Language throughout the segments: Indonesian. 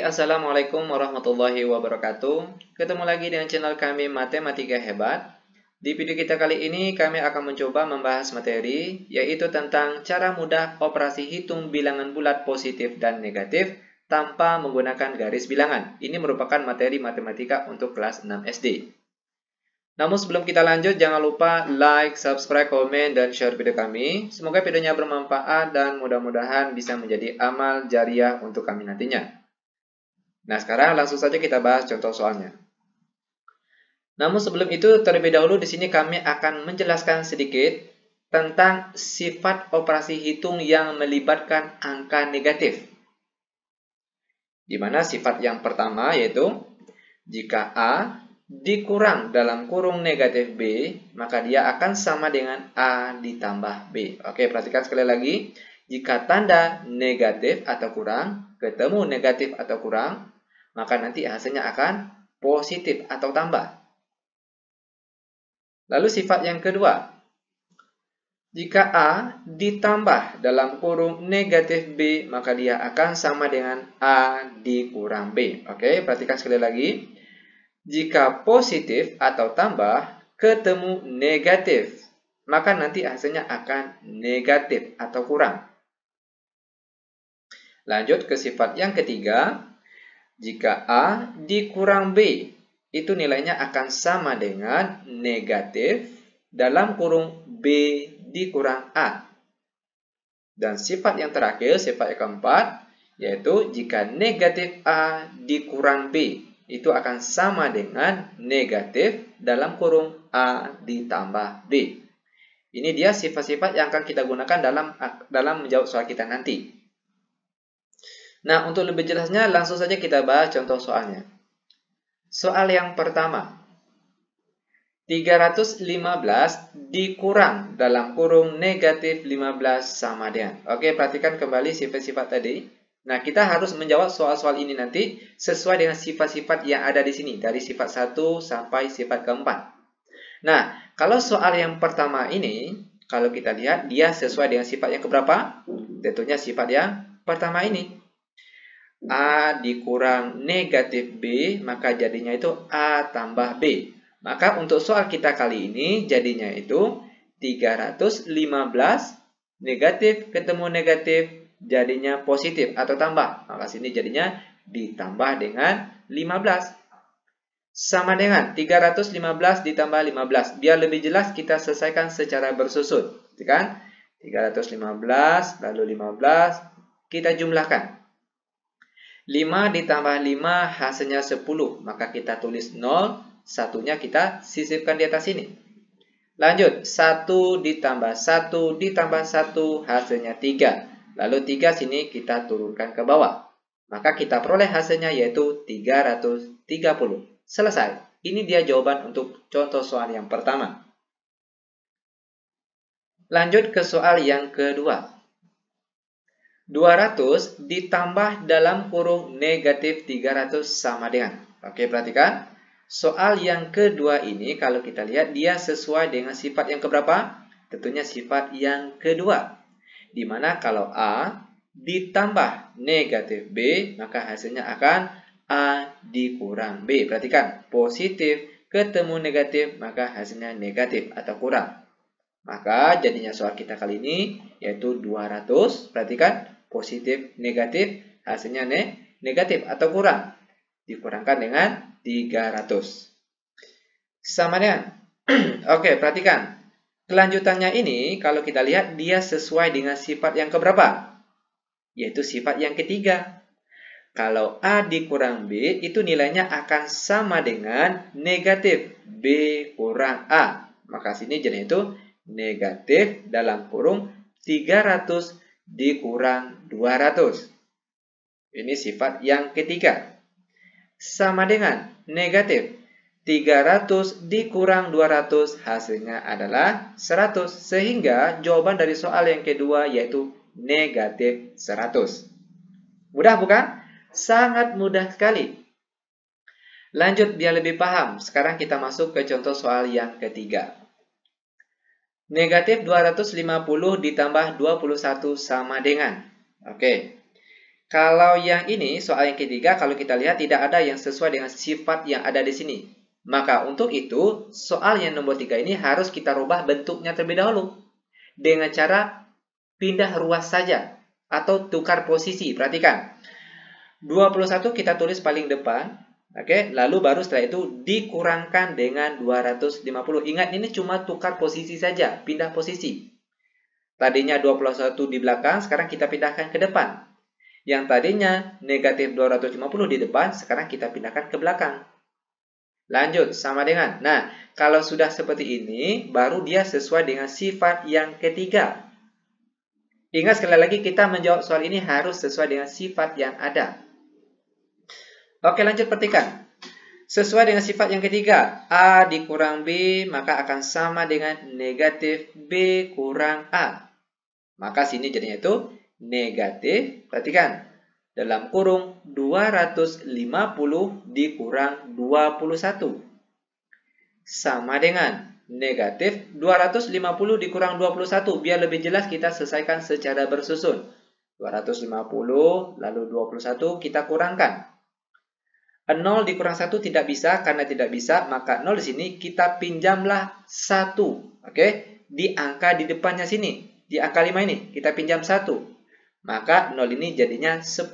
Assalamualaikum warahmatullahi wabarakatuh. Ketemu lagi dengan channel kami Matematika Hebat. Di video kita kali ini kami akan mencoba membahas materi yaitu tentang cara mudah operasi hitung bilangan bulat positif dan negatif tanpa menggunakan garis bilangan. Ini merupakan materi matematika untuk kelas 6 SD. Namun sebelum kita lanjut, jangan lupa like, subscribe, komen, dan share video kami. Semoga videonya bermanfaat dan mudah-mudahan bisa menjadi amal jariah untuk kami nantinya. Nah, sekarang langsung saja kita bahas contoh soalnya. Namun sebelum itu, terlebih dahulu di sini kami akan menjelaskan sedikit tentang sifat operasi hitung yang melibatkan angka negatif. Di mana sifat yang pertama yaitu jika A dikurang dalam kurung negatif B, maka dia akan sama dengan A ditambah B. Oke, perhatikan sekali lagi. Jika tanda negatif atau kurang ketemu negatif atau kurang, maka nanti hasilnya akan positif atau tambah. Lalu sifat yang kedua, jika A ditambah dalam kurung negatif B, maka dia akan sama dengan A dikurang B. Oke, perhatikan sekali lagi. Jika positif atau tambah ketemu negatif, maka nanti hasilnya akan negatif atau kurang. Lanjut ke sifat yang ketiga. Jika A dikurang B, itu nilainya akan sama dengan negatif dalam kurung B dikurang A. Dan sifat yang terakhir, sifat yang keempat, yaitu jika negatif A dikurang B, itu akan sama dengan negatif dalam kurung A ditambah B. Ini dia sifat-sifat yang akan kita gunakan dalam menjawab soal kita nanti. Nah, untuk lebih jelasnya langsung saja kita bahas contoh soalnya. Soal yang pertama. 315 dikurang dalam kurung negatif 15 sama dengan. Oke, perhatikan kembali sifat-sifat tadi. Nah, kita harus menjawab soal-soal ini nanti sesuai dengan sifat-sifat yang ada di sini. Dari sifat 1 sampai sifat keempat. Nah, kalau soal yang pertama ini, kalau kita lihat, dia sesuai dengan sifat yang keberapa? Tentunya sifat yang pertama ini. A dikurang negatif B, maka jadinya itu A tambah B. Maka untuk soal kita kali ini, jadinya itu 315 negatif ketemu negatif, jadinya positif atau tambah. Maka sini jadinya ditambah dengan 15. Sama dengan 315 ditambah 15. Biar lebih jelas kita selesaikan secara bersusun. Kan? 315 lalu 15 kita jumlahkan. 5 ditambah 5 hasilnya 10. Maka kita tulis 0. Satunya kita sisipkan di atas sini. Lanjut. 1 ditambah 1 ditambah 1 hasilnya 3. Lalu 3 sini kita turunkan ke bawah. Maka kita peroleh hasilnya yaitu 330. Selesai. Ini dia jawaban untuk contoh soal yang pertama. Lanjut ke soal yang kedua. 200 ditambah dalam kurung negatif 300 sama dengan. Oke, perhatikan. Soal yang kedua ini kalau kita lihat dia sesuai dengan sifat yang keberapa? Tentunya sifat yang kedua. Dimana kalau A ditambah negatif B, maka hasilnya akan A dikurang B. Perhatikan, positif ketemu negatif, maka hasilnya negatif atau kurang. Maka jadinya soal kita kali ini yaitu 200. Perhatikan, positif negatif, hasilnya negatif atau kurang. Dikurangkan dengan 300. Sama dengan. Oke, perhatikan. Kelanjutannya ini, kalau kita lihat, dia sesuai dengan sifat yang keberapa? Yaitu sifat yang ketiga. Kalau A dikurang B, itu nilainya akan sama dengan negatif B kurang A. Maka sini jadi itu negatif dalam kurung 300 dikurang 200. Ini sifat yang ketiga. Sama dengan negatif 300 dikurang 200 hasilnya adalah 100. Sehingga jawaban dari soal yang kedua yaitu negatif 100. Mudah bukan? Sangat mudah sekali. Lanjut biar lebih paham. Sekarang kita masuk ke contoh soal yang ketiga. Negatif 250 ditambah 21 sama dengan. Oke. Kalau yang ini, soal yang ketiga, kalau kita lihat tidak ada yang sesuai dengan sifat yang ada di sini. Maka untuk itu, soal yang nomor 3 ini harus kita rubah bentuknya terlebih dahulu. Dengan cara pindah ruas saja. Atau tukar posisi. Perhatikan. 21 kita tulis paling depan. Oke, lalu baru setelah itu dikurangkan dengan 250. Ingat, ini cuma tukar posisi saja. Pindah posisi. Tadinya 21 di belakang, sekarang kita pindahkan ke depan. Yang tadinya negatif 250 di depan, sekarang kita pindahkan ke belakang. Lanjut, sama dengan. Nah, kalau sudah seperti ini, baru dia sesuai dengan sifat yang ketiga. Ingat sekali lagi, kita menjawab soal ini harus sesuai dengan sifat yang ada. Oke, lanjut perhatikan. Sesuai dengan sifat yang ketiga, A dikurang B, maka akan sama dengan negatif B kurang A. Maka sini jadinya itu negatif, perhatikan, dalam kurung 250 dikurang 21. Sama dengan negatif 250 dikurang 21. Biar lebih jelas kita selesaikan secara bersusun. 250 lalu 21 kita kurangkan. 0 dikurang 1 tidak bisa, karena tidak bisa, maka 0 di sini kita pinjamlah 1. Oke, di angka di depannya sini. Di angka 5 ini, kita pinjam 1. Maka 0 ini jadinya 10.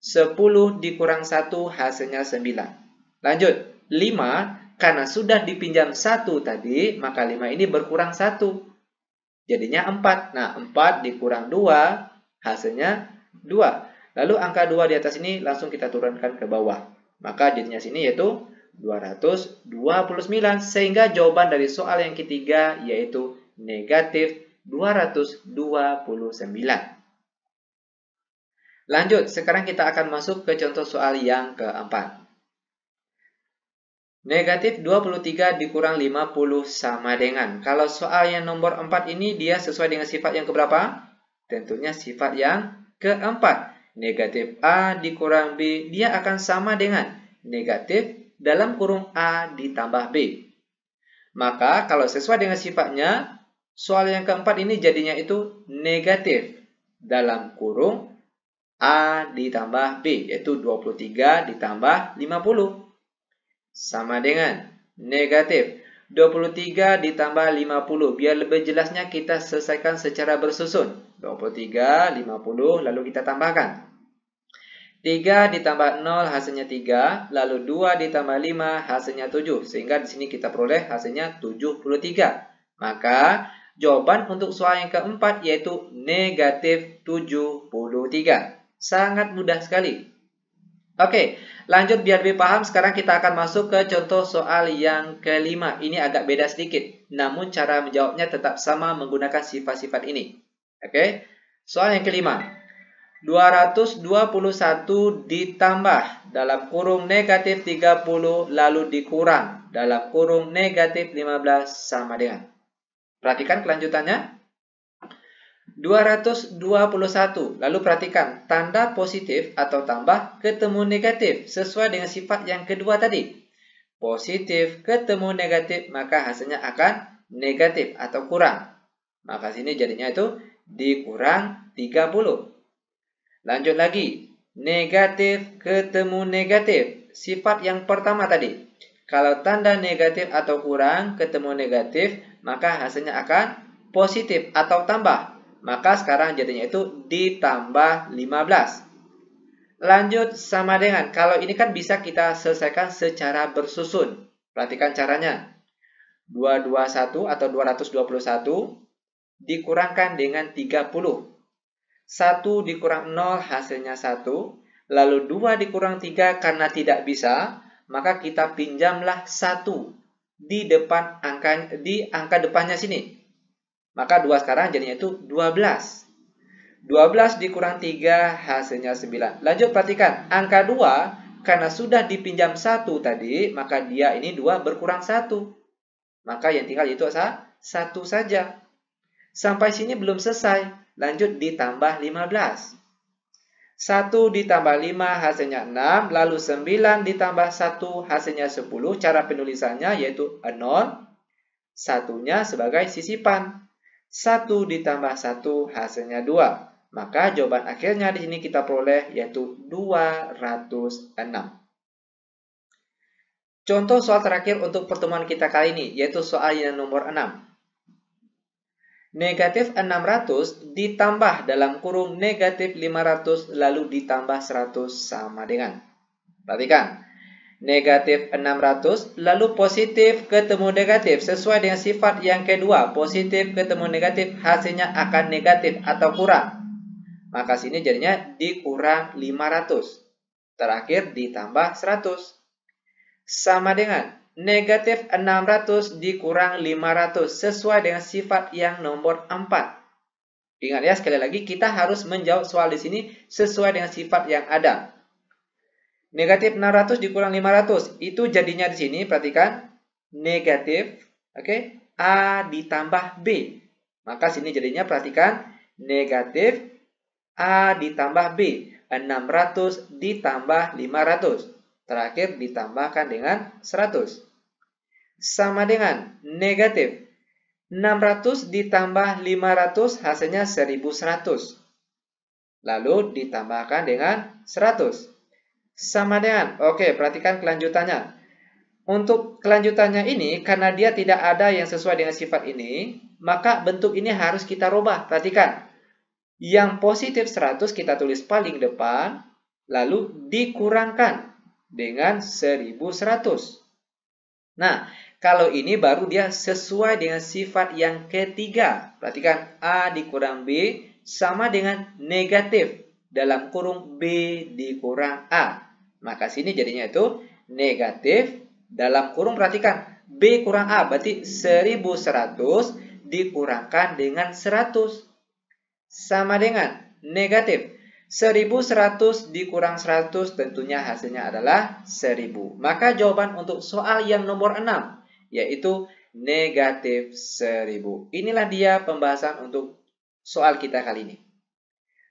10 dikurang 1 hasilnya 9. Lanjut, 5, karena sudah dipinjam 1 tadi, maka 5 ini berkurang 1. Jadinya 4. Nah, 4 dikurang 2, hasilnya 2. Lalu angka 2 di atas ini langsung kita turunkan ke bawah. Maka jadinya sini yaitu 229. Sehingga jawaban dari soal yang ketiga yaitu negatif 229. Lanjut, sekarang kita akan masuk ke contoh soal yang keempat. Negatif 23 dikurang 50 sama dengan. Kalau soal yang nomor 4 ini dia sesuai dengan sifat yang keberapa? Tentunya sifat yang keempat. Negatif A dikurang B, dia akan sama dengan negatif dalam kurung A ditambah B. Maka kalau sesuai dengan sifatnya, soal yang keempat ini jadinya itu negatif dalam kurung A ditambah B, yaitu 23 ditambah 50. Sama dengan negatif 23 ditambah 50. Biar lebih jelasnya kita selesaikan secara bersusun. 23, 50, lalu kita tambahkan. 3 ditambah 0 hasilnya 3, lalu 2 ditambah 5 hasilnya 7. Sehingga di sini kita peroleh hasilnya 73. Maka jawaban untuk soal yang keempat yaitu negatif 73. Sangat mudah sekali. Oke, lanjut biar lebih paham. Sekarang kita akan masuk ke contoh soal yang kelima. Ini agak beda sedikit, namun cara menjawabnya tetap sama menggunakan sifat-sifat ini. Oke, soal yang kelima. 221 ditambah dalam kurung negatif 30 lalu dikurang dalam kurung negatif 15 sama dengan. Perhatikan kelanjutannya. 221. Lalu perhatikan tanda positif atau tambah ketemu negatif sesuai dengan sifat yang kedua tadi. Positif ketemu negatif, maka hasilnya akan negatif atau kurang. Maka sini jadinya itu dikurang 30. Lanjut lagi. Negatif ketemu negatif. Sifat yang pertama tadi. Kalau tanda negatif atau kurang ketemu negatif, maka hasilnya akan positif atau tambah. Maka sekarang jadinya itu ditambah 15. Lanjut sama dengan, kalau ini kan bisa kita selesaikan secara bersusun. Perhatikan caranya. 221 atau 221 dikurangkan dengan 30. 1 dikurang 0 hasilnya 1. Lalu 2 dikurang 3 karena tidak bisa, maka kita pinjamlah 1 di depan angka depannya sini. Maka 2 sekarang jadinya itu 12. 12 dikurang 3 hasilnya 9. Lanjut perhatikan. Angka 2 karena sudah dipinjam 1 tadi, maka dia ini 2 berkurang 1. Maka yang tinggal itu 1 saja. Sampai sini belum selesai. Lanjut ditambah 15. 1 ditambah 5 hasilnya 6. Lalu 9 ditambah 1 hasilnya 10. Cara penulisannya yaitu 0. Satunya sebagai sisipan. 1 ditambah 1 hasilnya 2. Maka jawaban akhirnya di sini kita peroleh yaitu 206. Contoh soal terakhir untuk pertemuan kita kali ini, yaitu soal yang nomor 6. Negatif 600 ditambah dalam kurung negatif 500 lalu ditambah 100 sama dengan. Perhatikan, negatif 600 lalu positif ketemu negatif sesuai dengan sifat yang kedua. Positif ketemu negatif hasilnya akan negatif atau kurang. Maka sini jadinya dikurang 500. Terakhir ditambah 100. Sama dengan negatif 600 dikurang 500 sesuai dengan sifat yang nomor 4. Ingat ya, sekali lagi kita harus menjawab soal di sini sesuai dengan sifat yang ada. Negatif 600 dikurang 500 itu jadinya di sini, perhatikan, negatif, oke, A ditambah B. Maka sini jadinya perhatikan negatif A ditambah B, 600 ditambah 500. Terakhir ditambahkan dengan 100. Sama dengan negatif 600 ditambah 500 hasilnya 1100. Lalu ditambahkan dengan 100. Sama dengan, oke, perhatikan kelanjutannya. Untuk kelanjutannya ini, karena dia tidak ada yang sesuai dengan sifat ini, maka bentuk ini harus kita rubah. Perhatikan, yang positif 100 kita tulis paling depan, lalu dikurangkan dengan 1100. Nah, kalau ini baru dia sesuai dengan sifat yang ketiga. Perhatikan, A dikurang B sama dengan negatif dalam kurung B dikurang A. Maka sini jadinya itu negatif dalam kurung, perhatikan, B kurang A berarti 1100 dikurangkan dengan 100. Sama dengan negatif 1100 dikurang 100 tentunya hasilnya adalah 1000. Maka jawaban untuk soal yang nomor 6 yaitu negatif 1000. Inilah dia pembahasan untuk soal kita kali ini.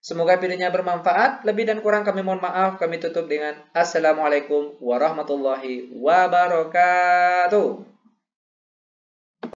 Semoga videonya bermanfaat. Lebih dan kurang kami mohon maaf. Kami tutup dengan Assalamualaikum warahmatullahi wabarakatuh.